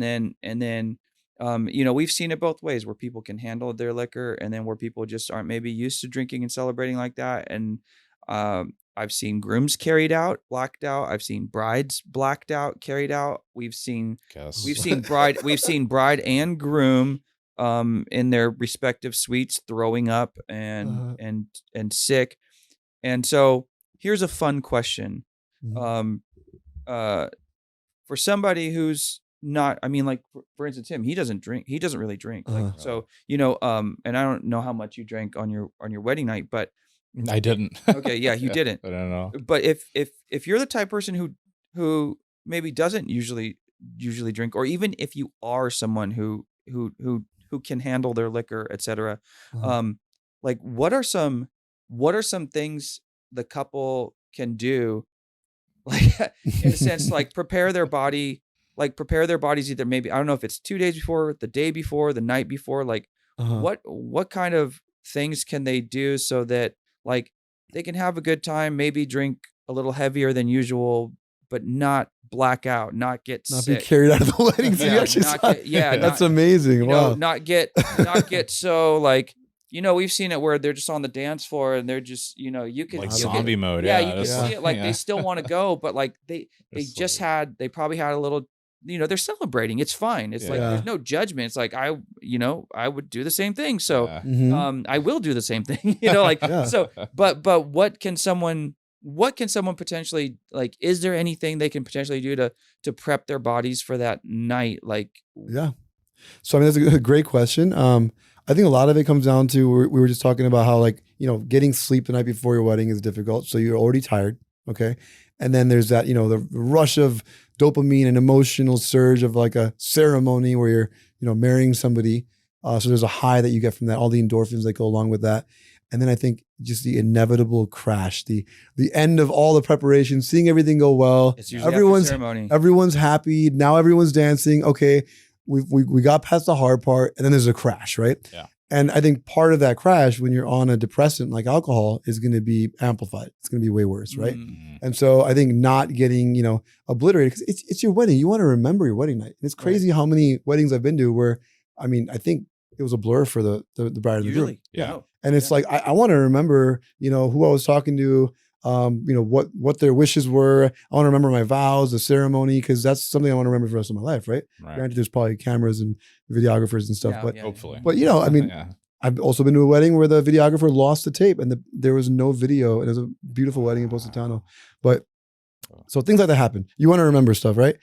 then we've seen it both ways, where people can handle their liquor, and then where people just aren't maybe used to drinking and celebrating like that. And I've seen grooms carried out, blacked out. I've seen brides blacked out, carried out. We've seen bride and groom in their respective suites throwing up and sick. And so here's a fun question. For somebody who's not, I mean, like for instance, him, he doesn't drink. He doesn't really drink. So, and I don't know how much you drank on your wedding night, but I didn't. Okay. Yeah, you didn't. I don't know. But if you're the type of person who maybe doesn't usually drink, or even if you are someone who can handle their liquor, etc. Like what are some things the couple can do, like in a sense, like prepare their bodies either, maybe, I don't know if it's 2 days before, the day before, the night before, like what kind of things can they do so that like they can have a good time, maybe drink a little heavier than usual, but not black out, not sick. Be carried out of the wedding. That's amazing. Wow. Not get so like, we've seen it where they're just on the dance floor and they're just, you can like zombie mode. Yeah, you can see it. Like they still want to go, but like they probably had a little, they're celebrating. It's fine. It's like, there's no judgment. It's like, I would do the same thing. So, I will do the same thing, so, but what can someone potentially, like, is there anything they can potentially do to prep their bodies for that night? Like, so, I mean, that's a great question. I think a lot of it comes down to, we were just talking about how, like, getting sleep the night before your wedding is difficult. So you're already tired. Okay. And then there's that, the rush of dopamine and emotional surge of like a ceremony where you're, marrying somebody. So there's a high that you get from that, all the endorphins that go along with that. And then I think just the inevitable crash, the end of all the preparation, seeing everything go well. It's usually after ceremony. Everyone's happy. Now everyone's dancing. Okay. We got past the hard part, and then there's a crash, right? Yeah. And I think part of that crash, when you're on a depressant like alcohol, is going to be amplified. It's going to be way worse, right? And so I think not getting, obliterated, because it's your wedding. You want to remember your wedding night. And it's crazy how many weddings I've been to where, I mean, I think it was a blur for the bride and the groom. Yeah. And it's like, I want to remember, who I was talking to, what their wishes were. I want to remember my vows, the ceremony, because that's something I want to remember for the rest of my life, right? Granted, there's probably cameras and videographers and stuff, but hopefully. But I mean, I've also been to a wedding where the videographer lost the tape and there was no video. And it was a beautiful wedding in Positano. But so things like that happen. You want to remember stuff, right?